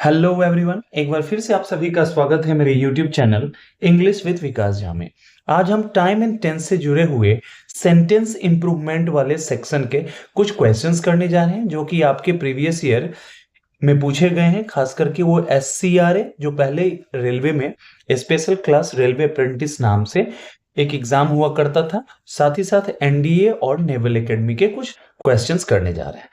Hello everyone, एक बार फिर से आप सभी का स्वागत है मेरे यूट्यूब चैनल इंग्लिश विद विकास झा में। आज हम टाइम एंड टेंस से जुड़े हुए सेंटेंस इंप्रूवमेंट वाले सेक्शन के कुछ क्वेश्चंस करने जा रहे हैं जो कि आपके प्रीवियस ईयर में पूछे गए हैं। खास करके वो SCRA जो पहले रेलवे में स्पेशल क्लास रेलवे अप्रेंटिस नाम से एक एग्जाम हुआ करता था, साथ ही साथ NDA और नेवल एकेडमी के कुछ क्वेश्चंस करने जा रहे हैं।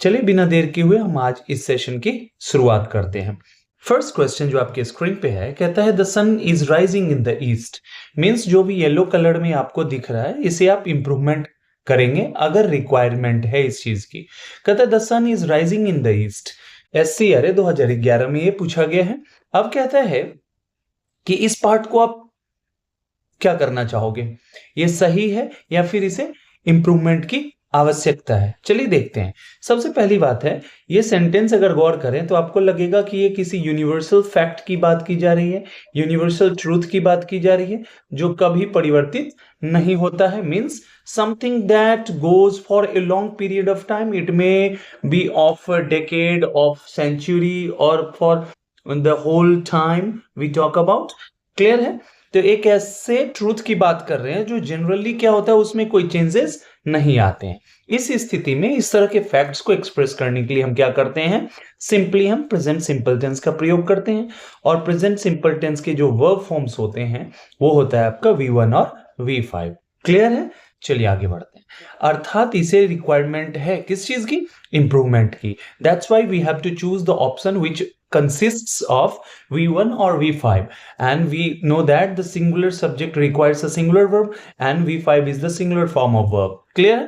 चलिए बिना देर किए हुए हम आज इस सेशन की शुरुआत करते हैं। फर्स्ट क्वेश्चन जो आपके स्क्रीन पे है कहता है the sun is rising in the east. Means जो भी येलो कलर में आपको दिख रहा है इसे आप इंप्रूवमेंट करेंगे अगर रिक्वायरमेंट है इस चीज की। कहता है the sun is rising in the east. SCRA 2011 में ये पूछा गया है। अब कहता है कि इस पार्ट को आप क्या करना चाहोगे, ये सही है या फिर इसे इंप्रूवमेंट की आवश्यकता है। चलिए देखते हैं। सबसे पहली बात है, ये सेंटेंस अगर गौर करें तो आपको लगेगा कि ये किसी यूनिवर्सल फैक्ट की बात की जा रही है, यूनिवर्सल ट्रूथ की बात की जा रही है जो कभी परिवर्तित नहीं होता है। Means something that goes for a long period of time, it may be of decade, of century और for the whole time we talk about. Clear है? तो एक ऐसे ट्रूथ की बात कर रहे हैं जो जनरली क्या होता है, उसमें कोई चेंजेस नहीं आते हैं। इस स्थिति में इस तरह के फैक्ट्स को एक्सप्रेस करने के लिए हम क्या करते हैं, सिंपली हम प्रेजेंट सिंपल टेंस का प्रयोग करते हैं। और प्रेजेंट सिंपल टेंस के जो वर्ब फॉर्म्स होते हैं वो होता है आपका V1 और V5। क्लियर है? चलिए आगे बढ़ते हैं। अर्थात इसे रिक्वायरमेंट है किस चीज की, इंप्रूवमेंट की। That's why we have to choose the option which consists of V1 or V5, and we know that the singular subject requires a singular verb and V5 is the singular form of verb. Clear?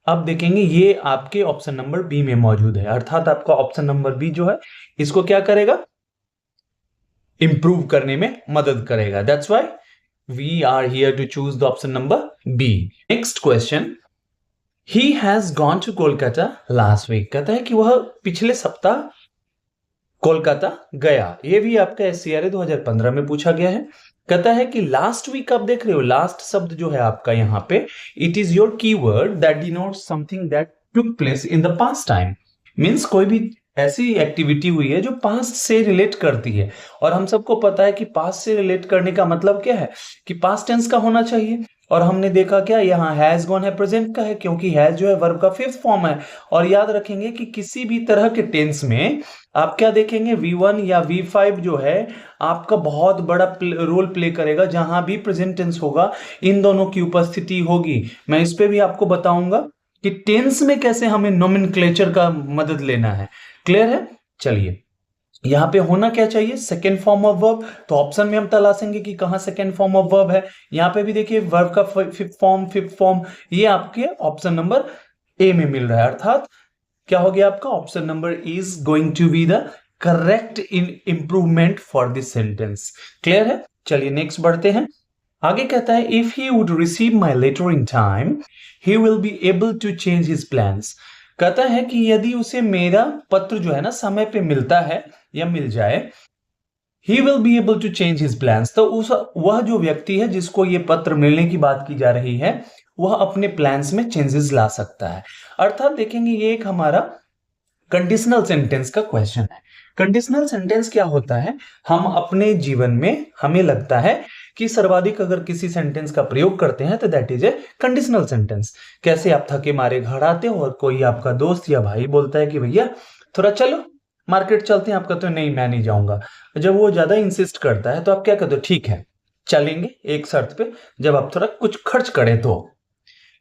अब देखेंगे ये आपके option number B में मौजूद है। अर्थात आपका option number B जो है इसको क्या करेगा, इंप्रूव करने में मदद करेगा। That's why we are here to choose the option number B. Next question, he has gone to Kolkata last week. कहता है कि वह पिछले सप्ताह कोलकाता गया। ये भी आपका SCRA 2015 में पूछा गया है। कहता है कि लास्ट वीक आप देख रहे हो, लास्ट शब्द जो है आपका यहां पे, it is your keyword that denotes something that took place in the past time. Means कोई भी ऐसी एक्टिविटी हुई है जो पास्ट से रिलेट करती है, और हम सबको पता है कि पास्ट से रिलेट करने का मतलब क्या है कि पास्ट टेंस का होना चाहिए। और हमने देखा क्या, यहाँ हैज गॉन है प्रेजेंट का है, क्योंकि हैज जो है वर्ब का फिफ्थ फॉर्म है। और याद रखेंगे कि किसी भी तरह के टेंस में आप क्या देखेंगे, V1 या V5 जो है आपका बहुत बड़ा रोल प्ले करेगा। जहां भी प्रेजेंट टेंस होगा इन दोनों की उपस्थिति होगी। मैं इस पे भी आपको बताऊंगा कि टेंस में कैसे हमें नोमेनक्लेचर का मदद लेना है। क्लियर है? चलिए, यहां पे होना क्या चाहिए, सेकेंड फॉर्म ऑफ वर्ब। तो ऑप्शन में हम तलाशेंगे कि कहां सेकेंड फॉर्म ऑफ वर्ब है। यहां पे भी देखिए वर्ब का फिफ्थ फॉर्म ये आपके ऑप्शन नंबर ए में मिल रहा है। अर्थात क्या हो गया, आपका option number is going to be the correct in improvement for this sentence. Clear है? चलिए नेक्स्ट बढ़ते हैं। आगे कहता है if he would receive my letter in time he will be able to change his plans. कहता है कि यदि उसे मेरा पत्र जो है ना समय पे मिलता है या मिल जाए, he will be able to change his plans, तो वह जो व्यक्ति है जिसको ये पत्र मिलने की बात की जा रही है वह अपने प्लान्स में चेंजेस ला सकता है। अर्थात देखेंगे ये एक हमारा कंडीशनल सेंटेंस का क्वेश्चन है। कंडीशनल सेंटेंस क्या होता है, हम अपने जीवन में हमें लगता है कि सर्वाधिक अगर किसी सेंटेंस का प्रयोग करते हैं तो that is a conditional sentence. कैसे आप थके मारे घर आते हो और कोई आपका दोस्त या भाई बोलता है कि भैया थोड़ा चलो मार्केट चलते हैं, आपका तो नहीं मैं नहीं जाऊंगा। जब वो ज्यादा इंसिस्ट करता है तो आप क्या कहते हो, ठीक है चलेंगे एक शर्त पे, जब आप थोड़ा कुछ खर्च करें तो।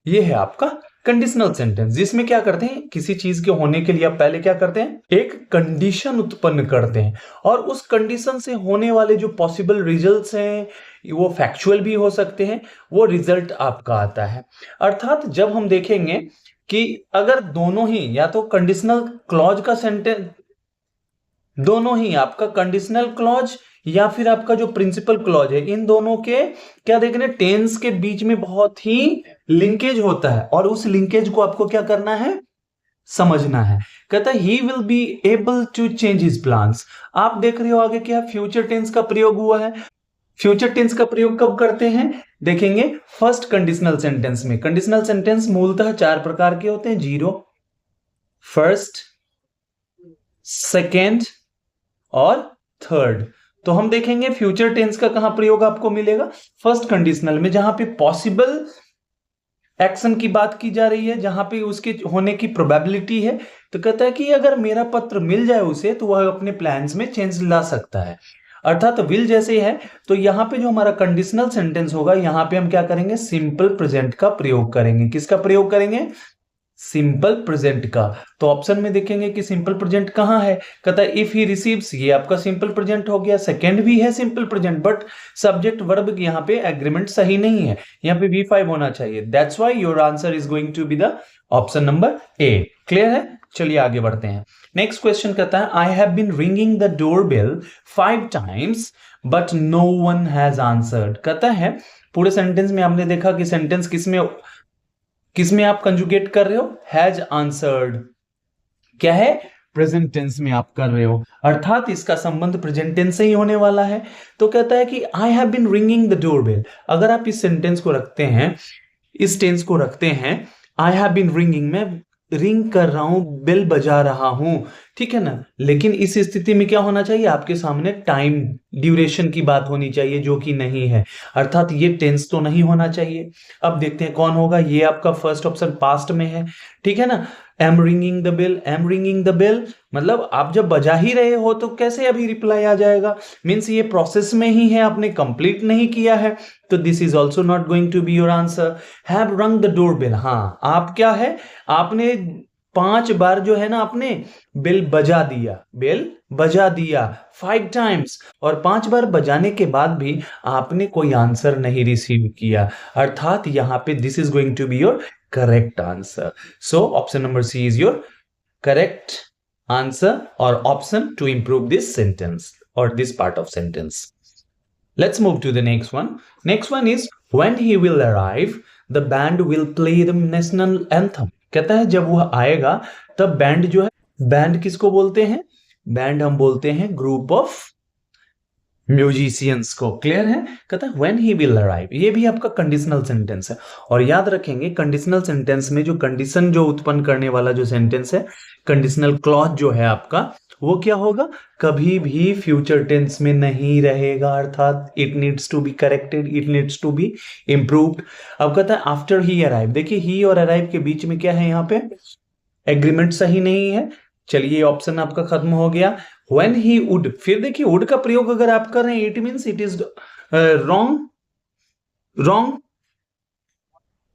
ये है आपका कंडीशनल सेंटेंस, जिसमें क्या करते हैं किसी चीज के होने के लिए आप पहले क्या करते हैं, एक कंडीशन उत्पन्न करते हैं, और उस कंडीशन से होने वाले जो पॉसिबल रिजल्ट्स हैं वो फैक्चुअल भी हो सकते हैं, वो रिजल्ट आपका आता है। अर्थात जब हम देखेंगे कि अगर दोनों ही या तो कंडीशनल क्लॉज का सेंटेंस, दोनों ही आपका कंडीशनल क्लॉज या फिर आपका जो प्रिंसिपल क्लॉज है, इन दोनों के क्या देखने, टेंस के बीच में बहुत ही लिंकेज होता है, और उस लिंकेज को आपको क्या करना है, समझना है। कहता है he will be able to change his plans. आप देख रहे हो आगे क्या फ्यूचर टेंस का प्रयोग हुआ है। फ्यूचर टेंस का प्रयोग कब करते हैं, देखेंगे फर्स्ट कंडीशनल सेंटेंस में। कंडीशनल सेंटेंस मूलतः 4 प्रकार के होते हैं, जीरो, फर्स्ट, सेकेंड और थर्ड। तो हम देखेंगे फ्यूचर टेंस का कहां प्रयोग आपको मिलेगा, फर्स्ट कंडीशनल में, जहां पे पॉसिबल एक्शन की बात की जा रही है, जहां पे उसके होने की प्रोबेबिलिटी है। तो कहता है कि अगर मेरा पत्र मिल जाए उसे तो वह अपने प्लान्स में चेंज ला सकता है, अर्थात विल जैसे है। तो यहाँ पे जो हमारा कंडीशनल सेंटेंस होगा, यहाँ पे हम क्या करेंगे, सिंपल प्रेजेंट का प्रयोग करेंगे। किसका प्रयोग करेंगे, सिंपल प्रेजेंट का। तो ऑप्शन में देखेंगे कि सिंपल प्रेजेंट कहां है, कहता है इफ ही रिसीव्स, ये आपका सिंपल प्रेजेंट हो गया। सेकंड भी है simple present, but subject verb यहाँ पे एग्रीमेंट सही नहीं है, यहाँ पे V5 होना चाहिए। That's why your answer is going to be the option number A. Clear है, चलिए आगे बढ़ते हैं। नेक्स्ट क्वेश्चन कहता है I have been ringing the door bell 5 times but no one has answered. कहता है पूरे सेंटेंस में आपने देखा कि सेंटेंस किसमें आप कंजुगेट कर रहे हो, हैज आंसर्ड। क्या है, प्रेजेंट टेंस में आप कर रहे हो, अर्थात इसका संबंध प्रेजेंट टेंस से ही होने वाला है। तो कहता है कि I have been ringing the doorbell. अगर आप इस सेंटेंस को रखते हैं, इस टेंस को रखते हैं, आई हैव बीन रिंगिंग, मैं रिंग कर रहा हूं, बेल बजा रहा हूं, ठीक है ना। लेकिन इस स्थिति में क्या होना चाहिए, आपके सामने टाइम ड्यूरेशन की बात होनी चाहिए, जो कि नहीं है, अर्थात ये टेंस तो नहीं होना चाहिए। अब देखते हैं कौन होगा, ये आपका फर्स्ट ऑप्शन पास्ट में है, ठीक है ना। Am ringing the bell, am ringing the bell, मतलब आप जब बजा ही रहे हो तो कैसे अभी रिप्लाई आ जाएगा, मीन्स ये प्रोसेस में ही है, आपने कंप्लीट नहीं किया है। तो this is also not going to be your answer. Have rung the door bell, हाँ आप क्या है, आपने 5 बार जो है ना, आपने बेल बजा दिया, बेल बजा दिया 5 टाइम्स, और 5 बार बजाने के बाद भी आपने कोई आंसर नहीं रिसीव किया, अर्थात यहां पे this is going to be your correct answer. So option number C is your correct answer और option to improve this sentence और this part of sentence. Let's move to the next one. Next one is when he will arrive, the band will play the national anthem. कहता है जब वह आएगा तब band जो है, बैंड किसको बोलते हैं, बैंड हम बोलते हैं ग्रुप ऑफ म्यूजिशियंस को। क्लियर है, कहता है व्हेन ही विल अराइव, ये भी आपका कंडीशनल सेंटेंस है। और याद रखेंगे कंडीशनल सेंटेंस में जो कंडीशन जो उत्पन्न करने वाला जो सेंटेंस है, कंडीशनल क्लॉज जो है आपका, वो क्या होगा, कभी भी फ्यूचर टेंस में नहीं रहेगा, अर्थात it needs to be corrected, it needs to be improved. अब कहता है आफ्टर ही अराइव, देखिए ही और अराइव के बीच में क्या है, यहाँ पे एग्रीमेंट सही नहीं है। चलिए ऑप्शन आपका खत्म हो गया। व्हेन ही वुड, फिर देखिए वुड का प्रयोग अगर आप कर रहे हैं, it means it is wrong, wrong.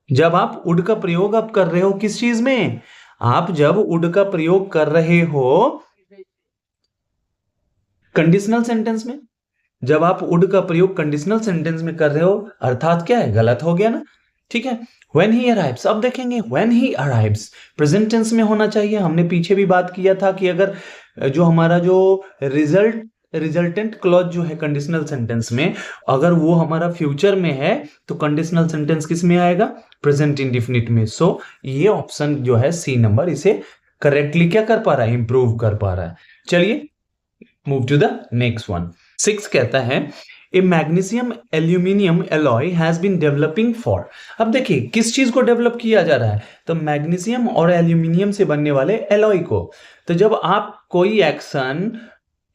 जब आप वुड का प्रयोग आप कर रहे हो किस चीज में, आप जब वुड का प्रयोग कर रहे हो कंडीशनल सेंटेंस में, जब आप वुड का प्रयोग कंडीशनल सेंटेंस में कर रहे हो, अर्थात क्या है, गलत हो गया ना, ठीक है। When he arrives, अब देखेंगे when he arrives present tense में होना चाहिए। हमने पीछे भी बात किया था कि अगर जो हमारा जो रिजल्टेंट क्लॉज जो है कंडीशनल सेंटेंस में, अगर वो हमारा फ्यूचर में है तो कंडीशनल सेंटेंस किस में आएगा, प्रेजेंट इंडिफिनिट में। सो ये ऑप्शन जो है सी नंबर, इसे करेक्टली क्या कर पा रहा है, इंप्रूव कर पा रहा है। चलिए move to the next one. 6 कहता है a magnesium aluminium alloy has been developing for. अब देखिए किस चीज को डेवलप किया जा रहा है, तो मैग्नीशियम और एल्यूमिनियम से बनने वाले एलॉय को। तो जब आप कोई एक्शन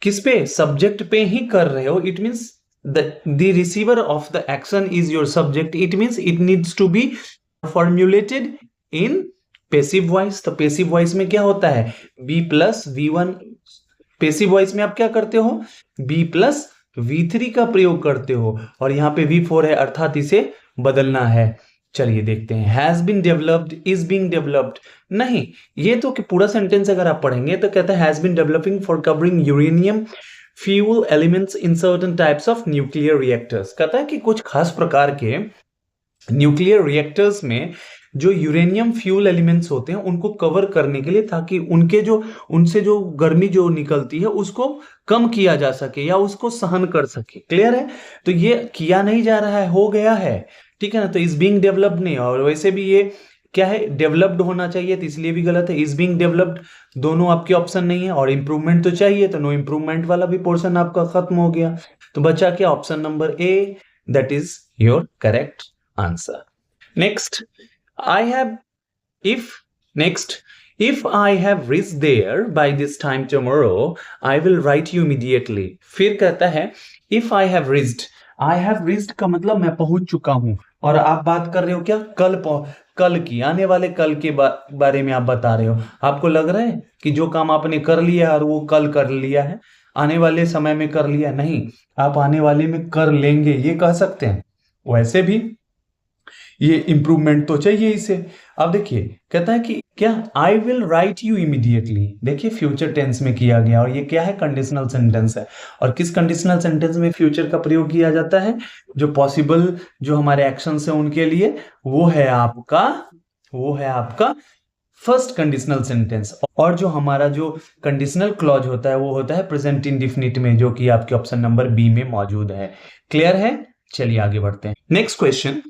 किस पे, सब्जेक्ट पे ही कर रहे हो, it means the receiver of the action is your subject, it means it needs to be formulated in passive voice. तो पैसिव वॉइस में क्या होता है, B plus V1, passive voice में आप क्या करते हो, बी प्लस V3 का प्रयोग करते हो, और यहां पे V4 है, अर्थात इसे बदलना है। चलिए देखते हैं, has been developed, is being developed, नहीं, ये तो कि पूरा सेंटेंस अगर आप पढ़ेंगे तो कहता है has been developing for covering uranium fuel elements in certain types of nuclear reactors. कहता है कि कुछ खास प्रकार के न्यूक्लियर रिएक्टर्स में जो यूरेनियम फ्यूल एलिमेंट्स होते हैं उनको कवर करने के लिए, ताकि उनसे जो गर्मी जो निकलती है उसको कम किया जा सके या उसको सहन कर सके। क्लियर है, तो ये किया नहीं जा रहा है, हो गया है, ठीक है ना। तो इज बीइंग डेवलप्ड नहीं, और वैसे भी ये क्या है, डेवलप्ड होना चाहिए, तो इसलिए भी गलत है। इज बीइंग डेवलप्ड दोनों आपके ऑप्शन नहीं है, और इंप्रूवमेंट तो चाहिए, तो नो इंप्रूवमेंट वाला भी पोर्शन आपका खत्म हो गया। तो बचा क्या, option number A, that is your correct answer. Next I have, if, next, if I have reached there by this time tomorrow I will write you immediately. फिर कहता है if I have reached, I have reached का मतलब मैं पहुंच चुका हूं, और आप बात कर रहे हो क्या, कल की, आने वाले कल के बारे में आप बता रहे हो। आपको लग रहा है कि जो काम आपने कर लिया और वो कल कर लिया है, आने वाले समय में कर लिया, नहीं, आप आने वाले में कर लेंगे ये कह सकते हैं। वैसे भी ये इंप्रूवमेंट तो चाहिए इसे। अब देखिए कहता है कि क्या, आई विल राइट यू इमीडिएटली, देखिए फ्यूचर टेंस में किया गया, और ये क्या है, कंडीशनल सेंटेंस है। और किस कंडीशनल सेंटेंस में फ्यूचर का प्रयोग किया जाता है, जो पॉसिबल जो हमारे एक्शन है उनके लिए, वो है आपका फर्स्ट कंडीशनल सेंटेंस। और जो हमारा जो कंडीशनल क्लॉज होता है वो होता है प्रेजेंट इंडिफिनिट में, जो कि आपके ऑप्शन नंबर बी में मौजूद है। क्लियर है? चलिए आगे बढ़ते हैं। Next question,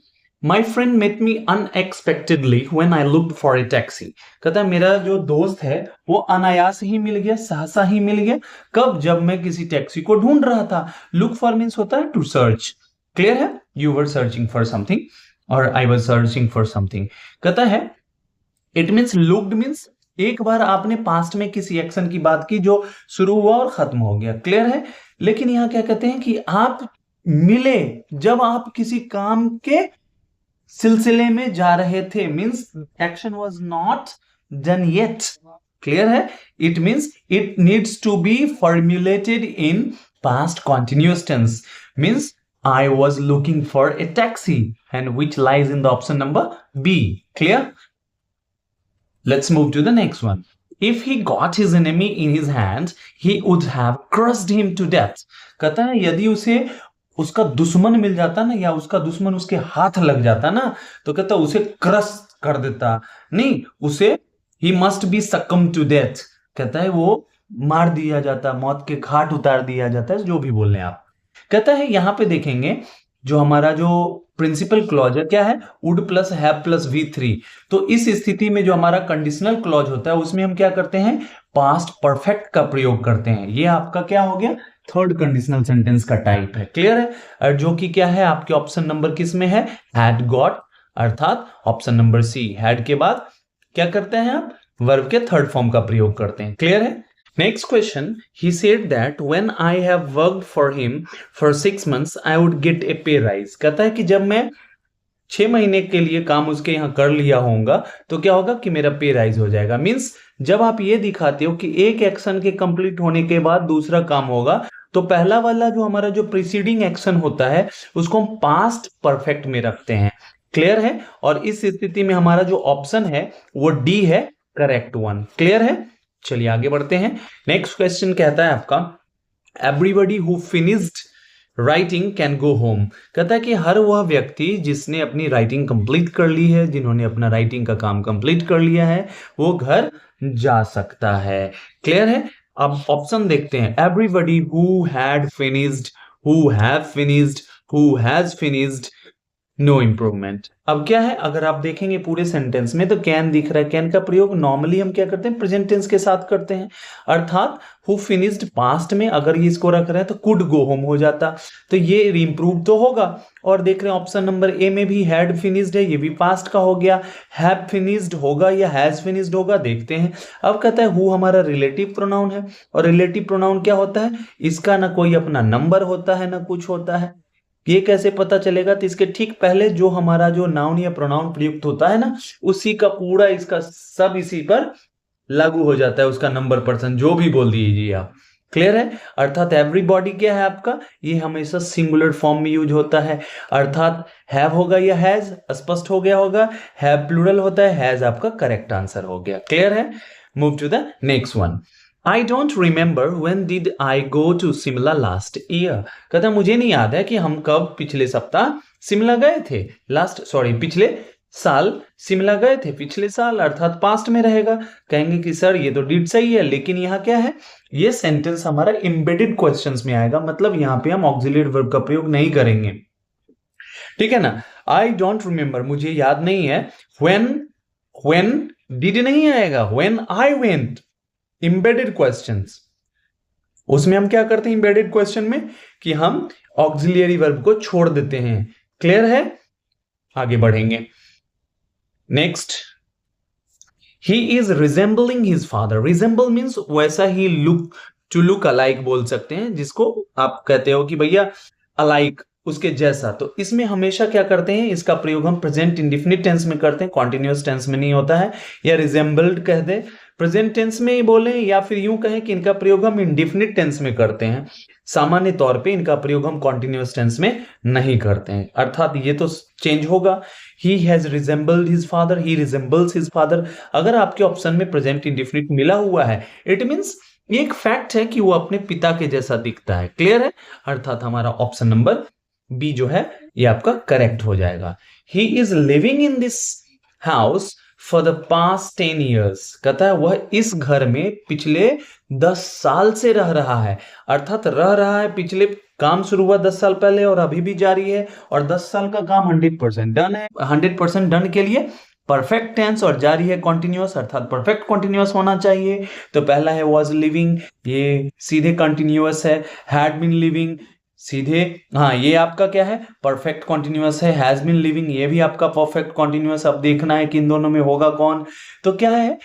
my friend met me unexpectedly when I looked for a taxi. कहता है मेरा जो दोस्त है वो अनायास ही मिल गया, सहसा ही मिल गया। कब? जब मैं किसी टैक्सी को ढूंढ रहा था। लुक फॉर मीन्स होता है टू सर्च। क्लियर है? You were searching for something और I was searching for something. कहता है इट मीन्स लुक्ड मीन्स एक बार आपने पास्ट में किसी एक्शन की बात की जो शुरू हुआ और खत्म हो गया। क्लियर है? लेकिन यहां क्या कहते हैं कि आप मिले जब आप किसी काम के सिलसिले में जा रहे थे, means action was not done yet. Clear है? It means it needs to be formulated in past continuous tense, means I was looking for a taxi, and which lies in the option number B. Clear? Let's move to the next one. If he got his enemy in his hands, he would have crushed him to death. कहता है यदि उसे उसका दुश्मन मिल जाता ना, या उसका दुश्मन उसके हाथ लग जाता ना, तो कहता उसे क्रश कर देता, नहीं, उसे he must be succumbed to death, कहता है वो मार दिया जाता, मौत के घाट उतार दिया जाता है, जो भी बोल रहे हैं आप। कहता है यहां पे देखेंगे जो हमारा जो प्रिंसिपल क्लॉज है क्या है, would plus have plus V3। तो इस स्थिति में जो हमारा कंडीशनल क्लॉज होता है उसमें हम क्या करते हैं, पास्ट परफेक्ट का प्रयोग करते हैं। ये आपका क्या हो गया, थर्ड कंडीशनल सेंटेंस का टाइप है। क्लियर है? और जो कि क्या है आपके ऑप्शन नंबर किस में है, हैड गॉट, अर्थात ऑप्शन नंबर सी। हैड के बाद क्या करते हैं आप, वर्ब के थर्ड फॉर्म का प्रयोग करते हैं। क्लियर है? Next question, he said that when I have worked for him for 6 months, I would get a pay rise. कहता है कि जब मैं 6 महीने के लिए काम उसके यहाँ कर लिया होगा तो क्या होगा कि मेरा पे राइज हो जाएगा। मीन्स जब आप ये दिखाते हो कि एक एक्शन के कंप्लीट होने के बाद दूसरा काम होगा, तो पहला वाला जो हमारा जो प्रीसीडिंग एक्शन होता है उसको हम पास्ट परफेक्ट में रखते हैं। क्लियर है? और इस स्थिति में हमारा जो ऑप्शन है वो डी है, करेक्ट वन। क्लियर है? चलिए आगे बढ़ते हैं। नेक्स्ट क्वेश्चन कहता है आपका, everybody who finished writing can go home. कहता है कि हर वह व्यक्ति जिसने अपनी राइटिंग कंप्लीट कर ली है, जिन्होंने अपना राइटिंग का काम कंप्लीट कर लिया है, वो घर जा सकता है। क्लियर है? अब ऑप्शन देखते हैं, everybody who had finished, who have finished, who has finished, no improvement. अब क्या है, अगर आप देखेंगे पूरे सेंटेंस में तो कैन दिख रहा है। कैन का प्रयोग नॉर्मली हम क्या करते हैं, प्रेजेंट टेंस के साथ करते हैं, अर्थात हु फिनिश्ड पास्ट में अगर ये इसको रख रहे हैं तो कुड गो होम हो जाता, तो ये इम्प्रूव तो होगा। और देख रहे हैं ऑप्शन नंबर ए में भी हैड फिनिश्ड है, ये भी पास्ट का हो गया। हैव फिनिश्ड होगा या हैज फिनिश्ड होगा, देखते हैं। अब कहता है हु हमारा रिलेटिव प्रोनाउन है, और रिलेटिव प्रोनाउन क्या होता है, इसका ना कोई अपना नंबर होता है ना कुछ होता है। ये कैसे पता चलेगा, तो इसके ठीक पहले जो हमारा जो नाउन या प्रोनाउन प्रयुक्त होता है ना, उसी का पूरा इसका सब इसी पर लागू हो जाता है, उसका नंबर पर्सन जो भी बोल दीजिए आप। क्लियर है? अर्थात एवरीबॉडी क्या है आपका, ये हमेशा सिंगुलर फॉर्म में यूज होता है, अर्थात हैव होगा या हैज, स्पष्ट हो गया होगा। हैव प्लूरल होता है, हैज आपका करेक्ट आंसर हो गया। क्लियर है? Move to the next one. I don't remember when did I go to Simla last year। कहता मुझे नहीं याद है कि हम कब पिछले सप्ताह शिमला गए थे, पिछले साल शिमला गए थे, पिछले साल अर्थात पास्ट में रहेगा। कहेंगे कि सर ये तो डिड सही है, लेकिन यहाँ क्या है, ये सेंटेंस हमारा एम्बेडेड क्वेश्चंस में आएगा, मतलब यहाँ पे हम ऑक्सिलरी वर्ब का प्रयोग नहीं करेंगे। ठीक है ना? आई डोंट रिमेंबर, मुझे याद नहीं है। when did नहीं आएगा, when I went। Embedded questions, उसमें हम क्या करते हैं इंबेडेड क्वेश्चन में, कि हम ऑक्सिलियरी वर्ब को छोड़ देते हैं। क्लियर है? आगे बढ़ेंगे। Next, he is resembling his father. Resemble means वैसा ही लुक, टू लुक अलाइक बोल सकते हैं, जिसको आप कहते हो कि भैया अलाइक, उसके जैसा। तो इसमें हमेशा क्या करते हैं, इसका प्रयोग हम प्रेजेंट इंडिफिनिट टेंस में करते हैं, कॉन्टिन्यूअस टेंस में नहीं होता है। या रिजेंबल्ड कह दे, प्रेजेंट टेंस में ही बोले, या फिर यूं कहें कि इनका प्रयोग हम इंडिफिनिट टेंस में करते हैं। सामान्य तौर पे इनका प्रयोग हम कॉन्टिन्यूअस टेंस में नहीं करते हैं, अर्थात ये तो चेंज होगा। He has resembled his father, he resembles his father. अगर आपके ऑप्शन में प्रेजेंट इंडिफिनिट मिला हुआ है, इट मीन्स ये एक फैक्ट है कि वो अपने पिता के जैसा दिखता है। क्लियर है? अर्थात हमारा ऑप्शन नंबर बी जो है ये आपका करेक्ट हो जाएगा। He is living in this house for the past 10 years। कहता है वह इस घर में पिछले 10 साल से रह रहा है, अर्थात रह रहा है, पिछले काम शुरू हुआ 10 साल पहले और अभी भी जारी है, और 10 साल का काम 100% डन है। 100% डन के लिए परफेक्ट टेंस और जारी है कॉन्टिन्यूअस, अर्थात परफेक्ट कॉन्टिन्यूअस होना चाहिए। तो पहला है वाज लिविंग, ये सीधे कॉन्टिन्यूअस है। हैड बीन लिविंग सीधे, हाँ ये आपका क्या है, परफेक्ट कॉन्टिन्यूअस है। हैज बीन लिविंग ये भी आपका परफेक्ट कॉन्टिन्यूअस। अब देखना है कि इन दोनों में होगा कौन। तो क्या है,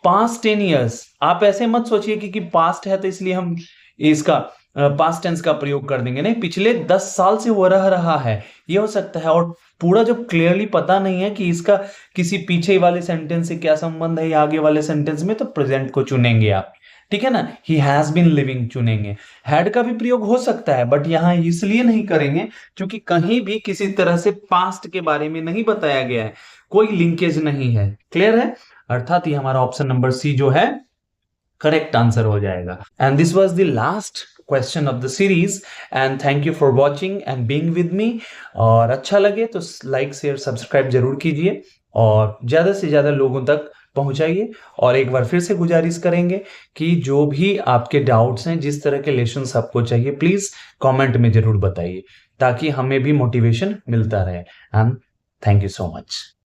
पास्ट 10 years। आप ऐसे मत सोचिए कि पास्ट है तो इसलिए हम इसका पास्ट टेंस का प्रयोग कर देंगे, नहीं, पिछले 10 साल से वो रह रहा है, ये हो सकता है। और पूरा जब क्लियरली पता नहीं है कि इसका किसी पीछे वाले सेंटेंस से क्या संबंध है या आगे वाले सेंटेंस में, तो प्रेजेंट को चुनेंगे आप, ठीक है ना। ही हैज बीन लिविंग चुनेंगे। हैड का भी प्रयोग हो सकता है, बट यहां इसलिए नहीं करेंगे क्योंकि कहीं भी किसी तरह से पास्ट के बारे में नहीं बताया गया है, कोई लिंकेज नहीं है। क्लियर है? अर्थात ये हमारा ऑप्शन नंबर सी जो है करेक्ट आंसर हो जाएगा। And this was the last question of the series, and thank you for watching and being with me. और अच्छा लगे तो लाइक शेयर सब्सक्राइब जरूर कीजिए और ज्यादा से ज्यादा लोगों तक पहुंचाइए। और एक बार फिर से गुजारिश करेंगे कि जो भी आपके डाउट्स हैं, जिस तरह के लेसन्स आपको चाहिए, प्लीज कमेंट में जरूर बताइए, ताकि हमें भी मोटिवेशन मिलता रहे। And thank you so much.